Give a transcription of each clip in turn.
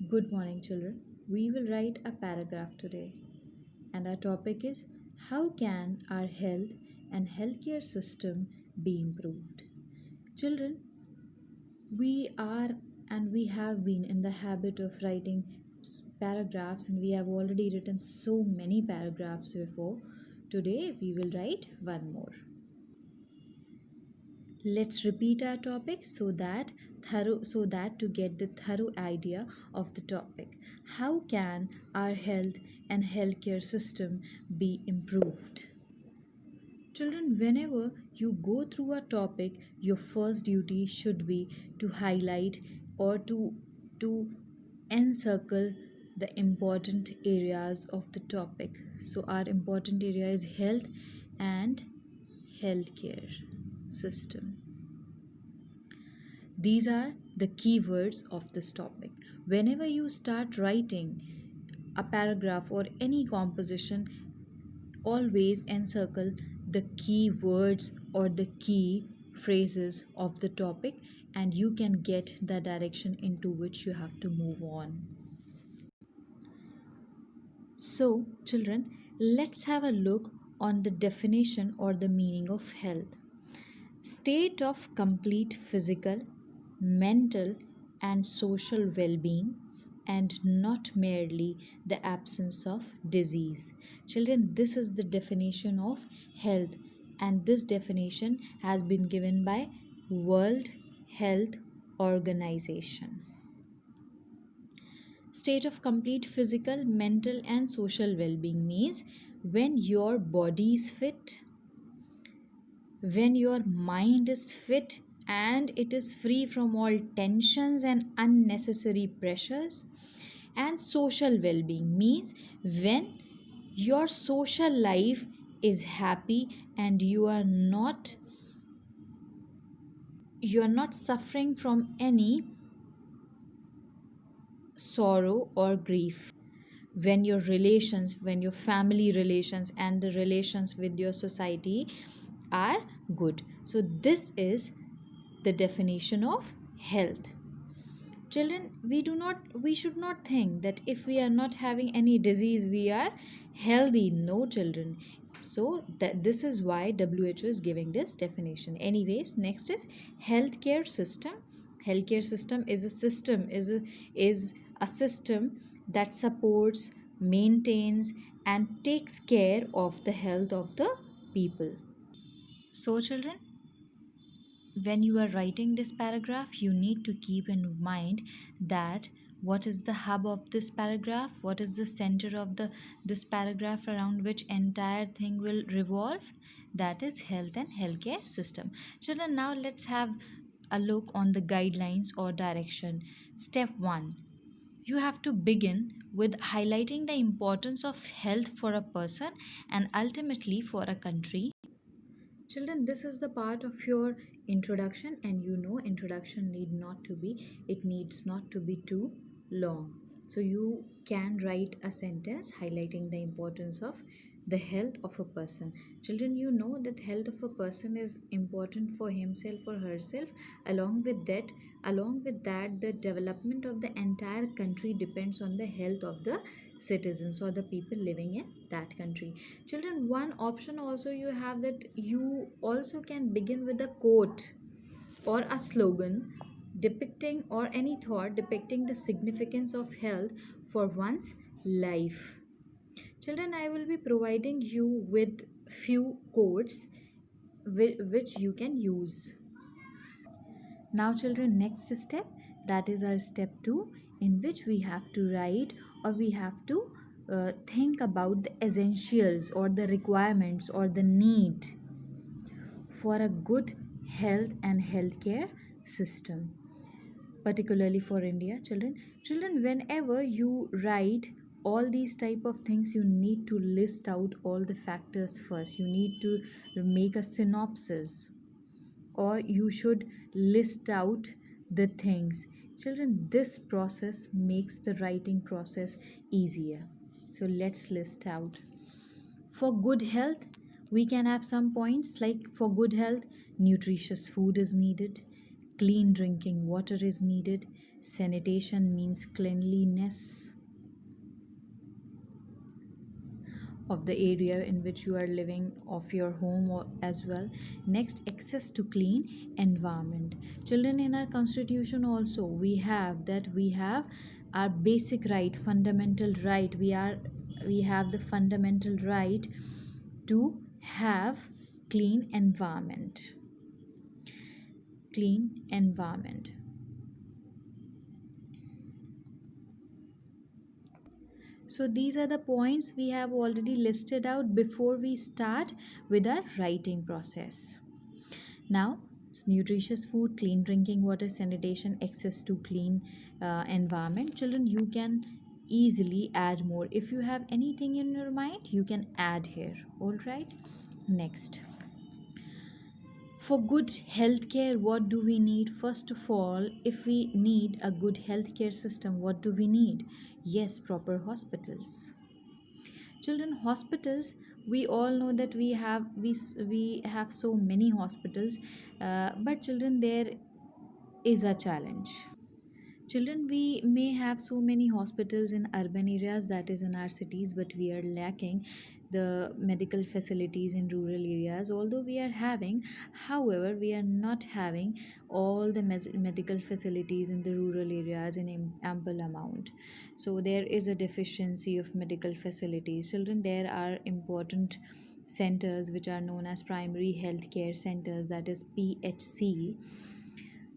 Good morning, children. We will write a paragraph today, and our topic is how can our health and healthcare system be improved? Children, we are and we have been in the habit of writing paragraphs, and we have already written so many paragraphs before. Today, we will write one more. Let's repeat our topic so that to get the thorough idea of the topic. How can our health and healthcare system be improved? Children, whenever you go through a topic, your first duty should be to highlight or to encircle the important areas of the topic. So our important area is health and healthcare system. These are the keywords of this topic. Whenever you start writing a paragraph or any composition, always encircle the key words or the key phrases of the topic, and you can get the direction into which you have to move on. So, children, let's have a look on the definition or the meaning of health. State of complete physical, mental, and social well being, and not merely the absence of disease. Children, this is the definition of health, and this definition has been given by World Health Organization. State of complete physical, mental, and social well being means when your body is fit, when your mind is fit and it is free from all tensions and unnecessary pressures. And social well-being means when your social life is happy and you are not suffering from any sorrow or grief. When your family relations and the relations with your society are good. So this is the definition of health. Children, we should not think that if we are not having any disease we are healthy. No, children. So this is why WHO is giving this definition. Anyways, next is healthcare system. Healthcare system is a system that supports, maintains, and takes care of the health of the people. So, children, when you are writing this paragraph, you need to keep in mind that what is the hub of this paragraph, what is the center of this paragraph around which entire thing will revolve. That is health and healthcare system. Children, now let's have a look on the guidelines or direction. Step 1, you have to begin with highlighting the importance of health for a person and ultimately for a country. Children, this is the part of your introduction, and introduction it needs not to be too long. So you can write a sentence highlighting the importance of the health of a person. Children, you know that health of a person is important for himself or herself. Along with that, the development of the entire country depends on the health of the citizens or the people living in that country. Children, one option also you have, that you also can begin with a quote or a slogan depicting, or any thought depicting the significance of health for one's life. Children, I will be providing you with few quotes which you can use. Now, children, next step, that is our step 2, in which we have to write, or we have to think about the essentials or the requirements or the need for a good health and healthcare system, particularly for India. Children, whenever you write all these type of things, you need to list out all the factors first. You need to make a synopsis, or you should list out the things. Children, this process makes the writing process easier. So let's list out. For good health, we can have some points like, for good health, nutritious food is needed, clean drinking water is needed, Sanitation means cleanliness of the area in which you are living, of your home or as well. Next, access to clean environment. Children, in our constitution also we have our basic right, fundamental right. We have the fundamental right to have clean environment. Clean environment. So these are the points we have already listed out before we start with our writing process. Now, nutritious food, clean drinking water, sanitation, access to clean environment. Children, you can easily add more. If you have anything in your mind, you can add here. All right. Next, for good healthcare, what do we need? First of all, if we need a good healthcare system, what do we need? Yes, proper hospitals. Children, hospitals, we all know that we have so many hospitals, but children, there is a challenge. Children, we may have so many hospitals in urban areas, that is in our cities, but we are lacking the medical facilities in rural areas. Although we are having, however, we are not having all the medical facilities in the rural areas in ample amount. So there is a deficiency of medical facilities. Children, there are important centers which are known as primary health care centers, that is PHC.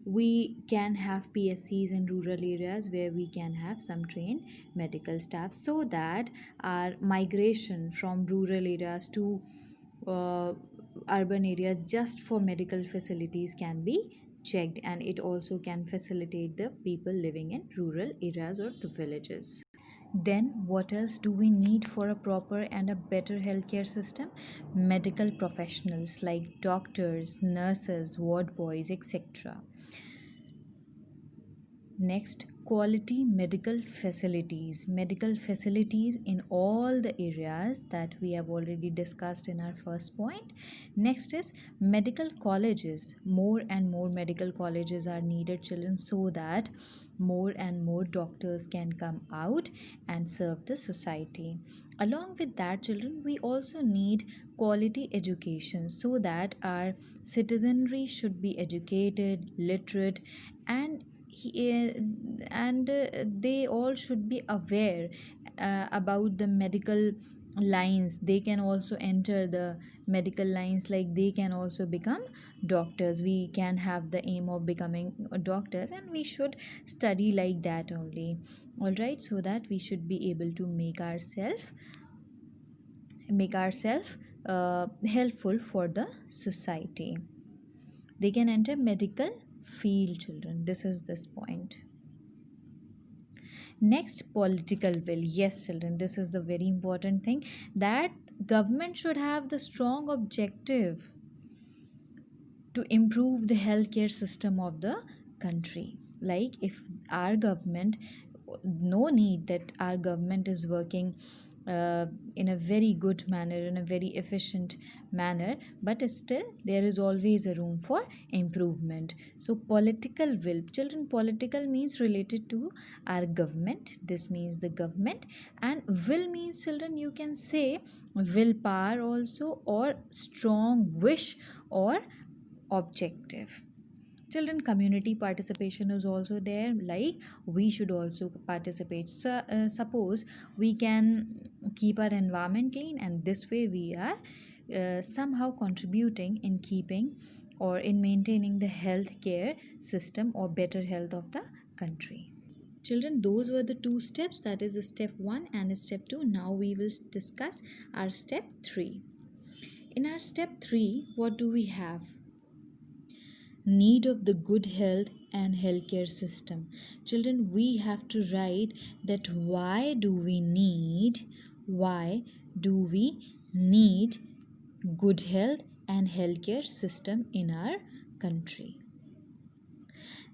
We can have PSCs in rural areas where we can have some trained medical staff, so that our migration from rural areas to uh, urban areas just for medical facilities can be checked, and it also can facilitate the people living in rural areas or the villages. Then, what else do we need for a proper and a better healthcare system? Medical professionals like doctors, nurses, ward boys, etc. Next, quality medical facilities. Medical facilities in all the areas that we have already discussed in our first point. Next is medical colleges. More and more medical colleges are needed, children, so that more and more doctors can come out and serve the society. Along with that, children, we also need quality education, so that our citizenry should be educated, literate, and they all should be aware about the medical lines. They can also enter the medical lines, like they can also become doctors. We can have the aim of becoming doctors, and we should study like that only. All right, so that we should be able to make ourselves helpful for the society. They can enter medical field, children. This is this point. Next, political will. Yes, children, this is the very important thing, that government should have the strong objective to improve the healthcare system of the country. Like, if our government, no need that our government is working in a very good manner, in a very efficient manner, but still there is always a room for improvement. So political will, children, political means related to our government. This means the government. And will means, children, you can say willpower also, or strong wish, or objective. Children, community participation is also there, like we should also participate. So, suppose we can keep our environment clean, and this way we are somehow contributing in keeping or in maintaining the healthcare system or better health of the country. Children, those were the two steps, that is step 1 and step 2. Now we will discuss our step 3. In our step 3, what do we have? Need of the good health and healthcare system. Children, we have to write that why do we need good health and healthcare system in our country.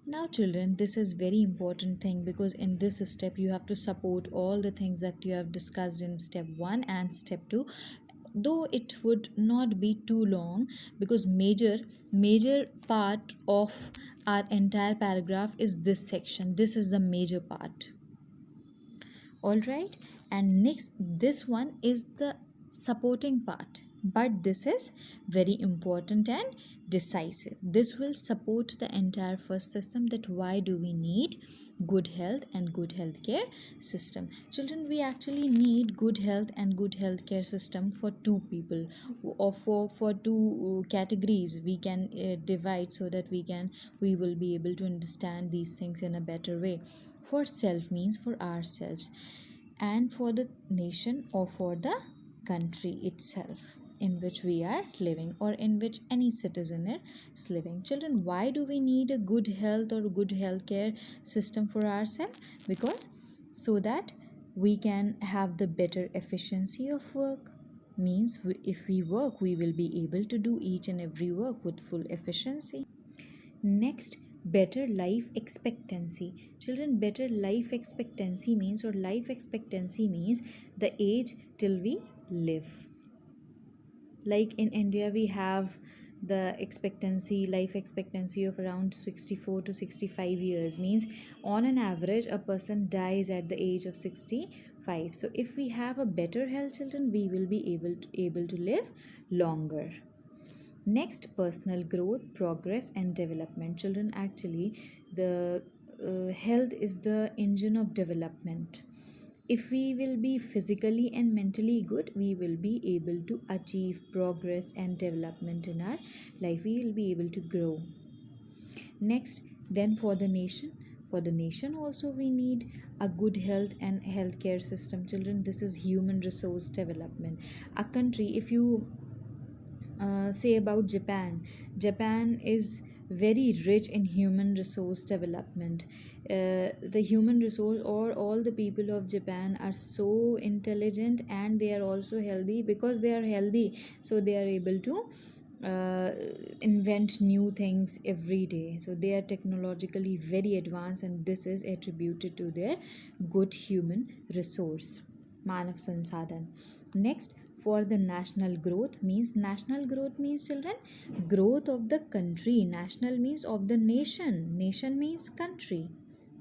Now, children, this is very important thing, because in this step you have to support all the things that you have discussed in step 1 and step 2. though it would not be too long, because major part of our entire paragraph is this section. This is the major part. All right, and next, this one is the supporting part, but this is very important and decisive. This will support the entire first system, that why do we need good health and good healthcare system. Children, we actually need good health and good healthcare system for two people, or for two categories we can divide, so that we will be able to understand these things in a better way. For self means for ourselves, and for the nation or for the country itself in which we are living, or in which any citizen is living. Children, why do we need a good health or good healthcare system for ourselves? Because so that we can have the better efficiency of work. Means if we work, we will be able to do each and every work with full efficiency. Next, better life expectancy. Children, better life expectancy means, or life expectancy means, the age till we live. Like in India, we have the life expectancy of around 64 to 65 years. Means on an average, a person dies at the age of 65. So if we have a better health, children, we will be able to live longer. Next, personal growth, progress, and development. Children, actually, the health is the engine of development. If we will be physically and mentally good, we will be able to achieve progress and development in our life. We will be able to grow. Next, then for the nation also we need a good health and healthcare system. Children, this is human resource development. A country, if you say about Japan. Japan is very rich in human resource development. The human resource, or all the people of Japan are so intelligent, and they are also healthy. Because they are healthy, so they are able to uh, invent new things every day. So they are technologically very advanced, and this is attributed to their good human resource, manav sansadhan. Next, for the national growth means, children, growth of the country. National means of the nation means country.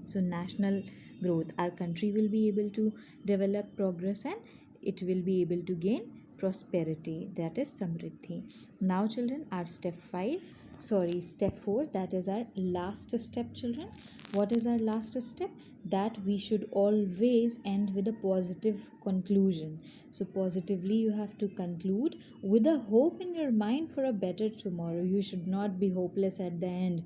So national growth, our country will be able to develop, progress, and it will be able to gain prosperity, that is samriddhi. Now children, our step 4, that is our last step. Children, what is our last step? That we should always end with a positive conclusion. So positively you have to conclude with a hope in your mind for a better tomorrow. You should not be hopeless at the end.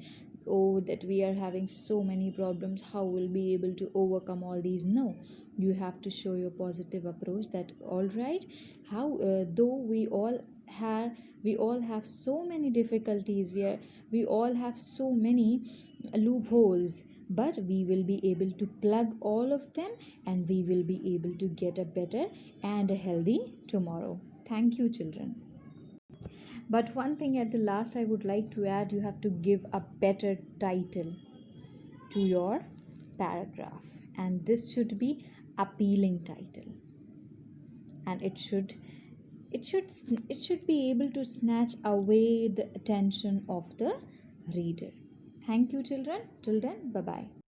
Oh, that we are having so many problems, how we'll be able to overcome all these? No, you have to show your positive approach, that all right, how though we all have so many difficulties, we all have so many loopholes, but we will be able to plug all of them, and we will be able to get a better and a healthy tomorrow. Thank you, children. But one thing at the last I would like to add, you have to give a better title to your paragraph, and this should be appealing title, and it should be able to snatch away the attention of the reader. Thank you, children. Till then, bye bye.